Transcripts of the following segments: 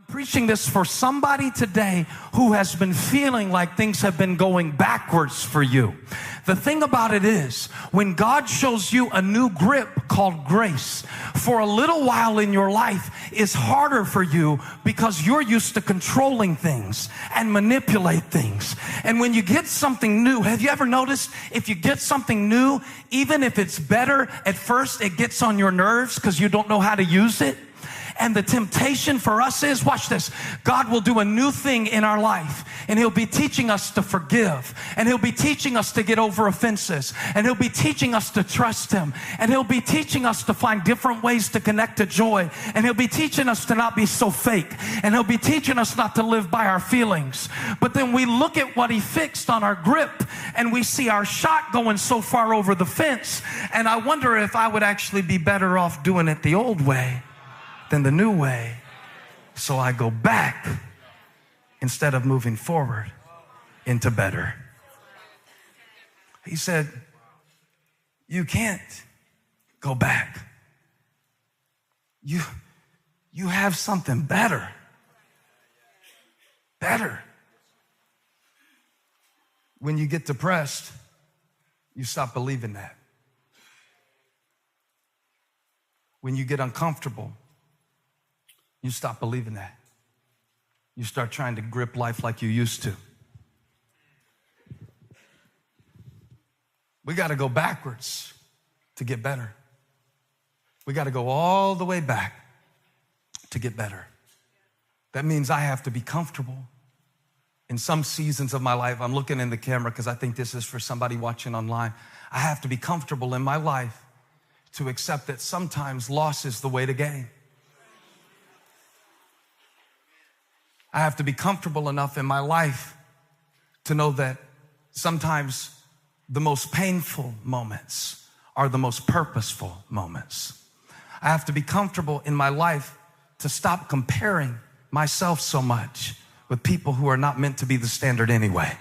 Preaching this for somebody today who has been feeling like things have been going backwards for you. The thing about it is, when God shows you a new grip called grace, for a little while in your life is harder for you because you're used to controlling things and manipulate things. And when you get something new, have you ever noticed if you get something new, even if it's better, at first it gets on your nerves because you don't know how to use it? And the temptation for us is, watch this, God will do a new thing in our life, and He'll be teaching us to forgive, and He'll be teaching us to get over offenses, and He'll be teaching us to trust Him, and He'll be teaching us to find different ways to connect to joy, and He'll be teaching us to not be so fake, and He'll be teaching us not to live by our feelings. But then we look at what He fixed on our grip, and we see our shot going so far over the fence, and I wonder if I would actually be better off doing it the old way than the new way. So I go back instead of moving forward into better. He said, you can't go back. You have something better. Better. When you get depressed, you stop believing that. When you get uncomfortable, you stop believing that. You start trying to grip life like you used to. We got to go backwards to get better. We got to go all the way back to get better. That means I have to be comfortable. In some seasons of my life, I'm looking in the camera because I think this is for somebody watching online. I have to be comfortable in my life to accept that sometimes loss is the way to gain. I have to be comfortable enough in my life to know that sometimes the most painful moments are the most purposeful moments. I have to be comfortable in my life to stop comparing myself so much with people who are not meant to be the standard anyway.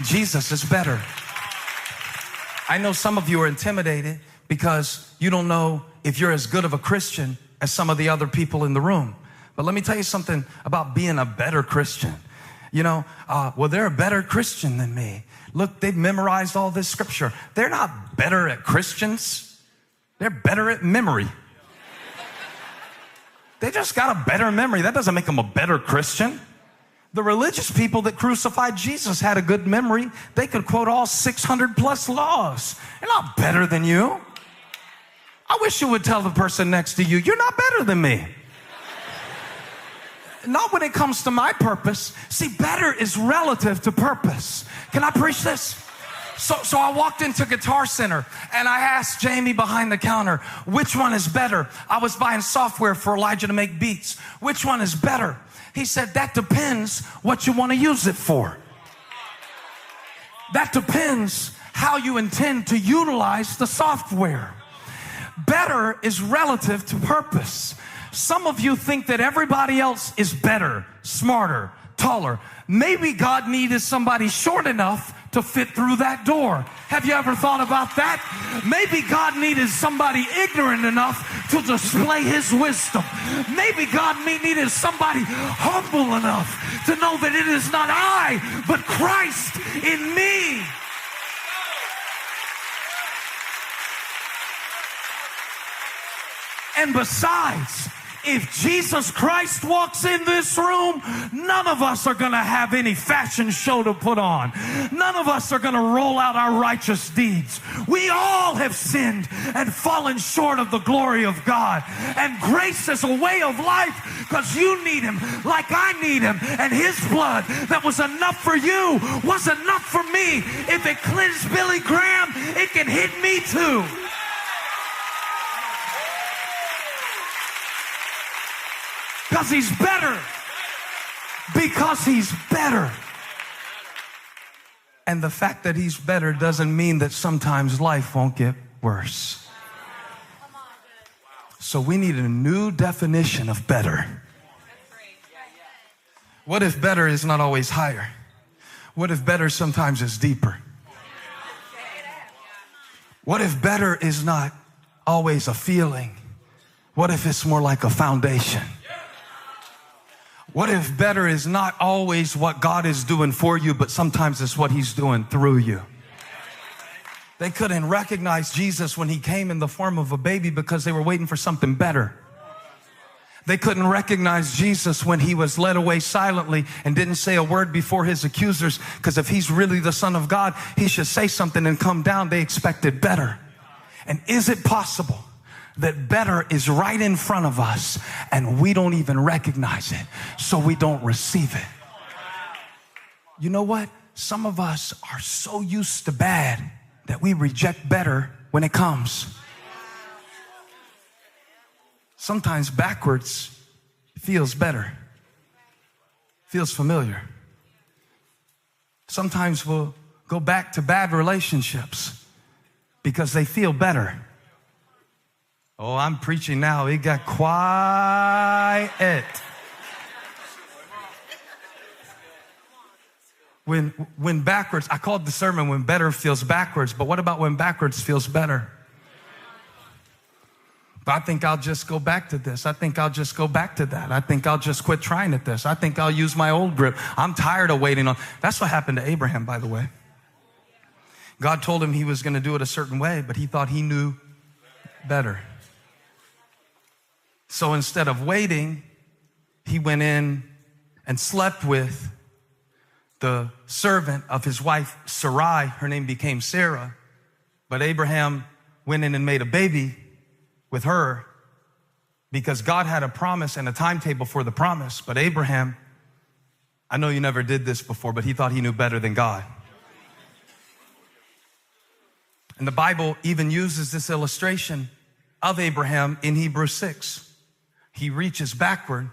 Jesus is better. I know some of you are intimidated because you don't know if you're as good of a Christian as some of the other people in the room. But let me tell you something about being a better Christian. You know, well, they're a better Christian than me. Look, they've memorized all this scripture. They're not better at Christians. They're better at memory. They just got a better memory. That doesn't make them a better Christian. The religious people that crucified Jesus had a good memory. They could quote all 600 plus laws. They're not better than you. I wish you would tell the person next to you, you're not better than me. Not when it comes to my purpose. See, better is relative to purpose. Can I preach this? So I walked into Guitar Center and I asked Jamie behind the counter, which one is better? I was buying software for Elijah to make beats. Which one is better? He said, that depends what you want to use it for. That depends how you intend to utilize the software. Better is relative to purpose. Some of you think that everybody else is better, smarter, taller. Maybe God needed somebody short enough to fit through that door. Have you ever thought about that? Maybe God needed somebody ignorant enough to display His wisdom. Maybe God needed somebody humble enough to know that it is not I, but Christ in me. And besides, if Jesus Christ walks in this room, none of us are going to have any fashion show to put on. None of us are going to roll out our righteous deeds. We all have sinned and fallen short of the glory of God. And grace is a way of life because you need Him like I need Him. And His blood that was enough for you was enough for me. If it cleansed Billy Graham, it can hit me too. Because He's better. Because He's better. And the fact that He's better doesn't mean that sometimes life won't get worse. So we need a new definition of better. What if better is not always higher? What if better sometimes is deeper? What if better is not always a feeling? What if it's more like a foundation? What if better is not always what God is doing for you, but sometimes it's what he's doing through you? They couldn't recognize Jesus when he came in the form of a baby because they were waiting for something better. They couldn't recognize Jesus when he was led away silently and didn't say a word before his accusers, because if he's really the Son of God, he should say something and come down. They expected better. And is it possible that better is right in front of us and we don't even recognize it, so we don't receive it? You know what? Some of us are so used to bad that we reject better when it comes. Sometimes backwards feels better, feels familiar. Sometimes we'll go back to bad relationships because they feel better. Oh, I'm preaching now. It got quiet. When backwards, I called the sermon when better feels backwards, but what about when backwards feels better? But I think I'll just go back to this. I think I'll just go back to that. I think I'll just quit trying at this. I think I'll use my old grip. I'm tired of waiting on. That's what happened to Abraham, by the way. God told him he was going to do it a certain way, but he thought he knew better. So instead of waiting, he went in and slept with the servant of his wife, Sarai. Her name became Sarah. But Abraham went in and made a baby with her because God had a promise and a timetable for the promise. But Abraham, I know you never did this before, but he thought he knew better than God. And the Bible even uses this illustration of Abraham in Hebrews 6. He reaches backward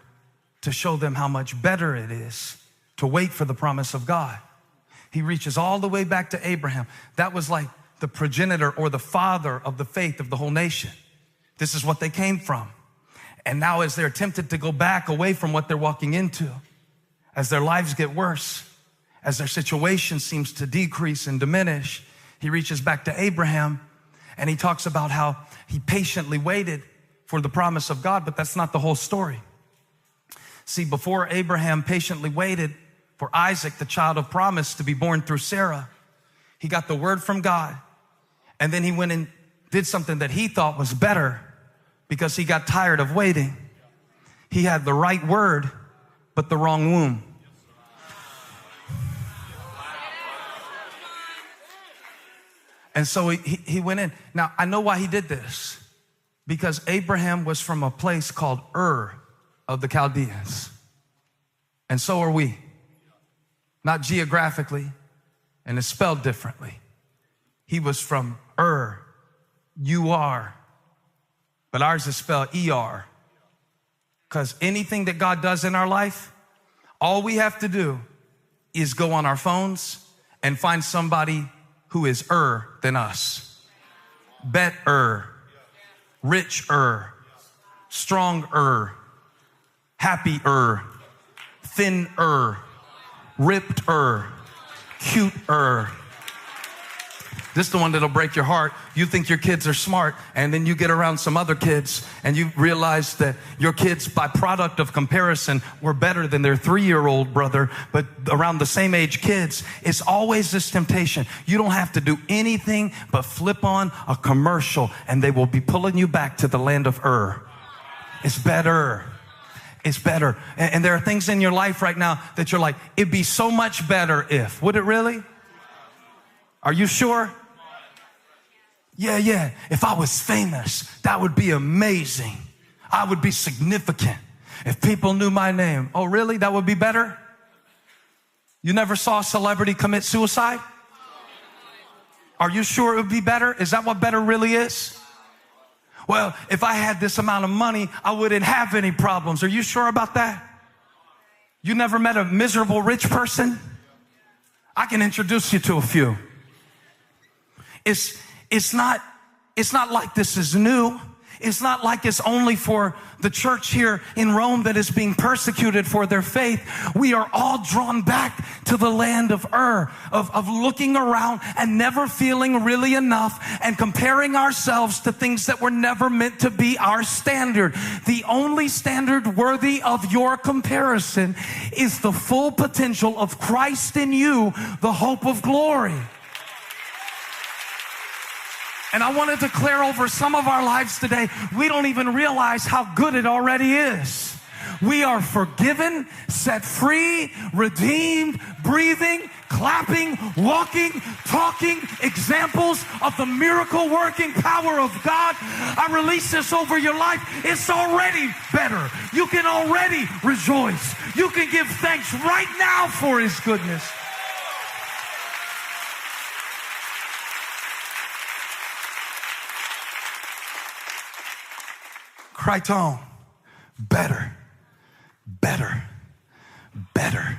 to show them how much better it is to wait for the promise of God. He reaches all the way back to Abraham. That was like the progenitor or the father of the faith of the whole nation. This is what they came from. And now as they're tempted to go back away from what they're walking into, as their lives get worse, as their situation seems to decrease and diminish, he reaches back to Abraham and he talks about how he patiently waited for the promise of God, but that's not the whole story. See, before Abraham patiently waited for Isaac, the child of promise, to be born through Sarah, he got the word from God, and then he went and did something that he thought was better because he got tired of waiting. He had the right word, but the wrong womb. And so he went in. Now, I know why he did this. Because Abraham was from a place called Ur of the Chaldeans. And so are we. Not geographically, and it's spelled differently. He was from Ur, U-R. But ours is spelled E-R. Because anything that God does in our life, all we have to do is go on our phones and find somebody who is than us. Better, richer, stronger, happier, thinner, rippeder, cuter. This is the one that'll break your heart. You think your kids are smart, and then you get around some other kids, and you realize that your kids, by product of comparison, were better than their 3-year-old brother, but around the same age kids. It's always this temptation. You don't have to do anything but flip on a commercial, and they will be pulling you back to the land of Ur. It's better. It's better. And there are things in your life right now that you're like, it'd be so much better if. Would it really? Are you sure? Yeah. If I was famous, that would be amazing. I would be significant. If people knew my name. Oh, really? That would be better? You never saw a celebrity commit suicide? Are you sure it would be better? Is that what better really is? Well, if I had this amount of money, I wouldn't have any problems. Are you sure about that? You never met a miserable rich person? I can introduce you to a few. It's not like this is new. It's not like it's only for the church here in Rome that is being persecuted for their faith. We are all drawn back to the land of of looking around and never feeling really enough and comparing ourselves to things that were never meant to be our standard. The only standard worthy of your comparison is the full potential of Christ in you, the hope of glory. And I want to declare over some of our lives today, we don't even realize how good it already is. We are forgiven, set free, redeemed, breathing, clapping, walking, talking, examples of the miracle working power of God. I release this over your life. It's already better. You can already rejoice. You can give thanks right now for His goodness. Criton, better, better, better,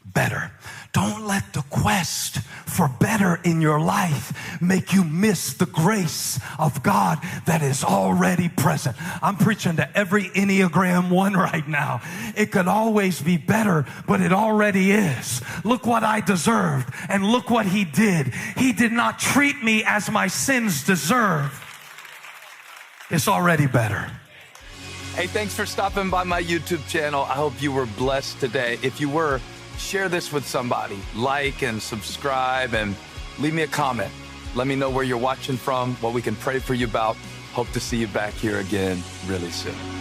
better. Don't let the quest for better in your life make you miss the grace of God that is already present. I'm preaching to every Enneagram 1 right now. It could always be better, but it already is. Look what I deserved, and look what He did. He did not treat me as my sins deserve. It's already better. Hey, thanks for stopping by my YouTube channel. I hope you were blessed today. If you were, share this with somebody. Like and subscribe and leave me a comment. Let me know where you're watching from, what we can pray for you about. Hope to see you back here again really soon.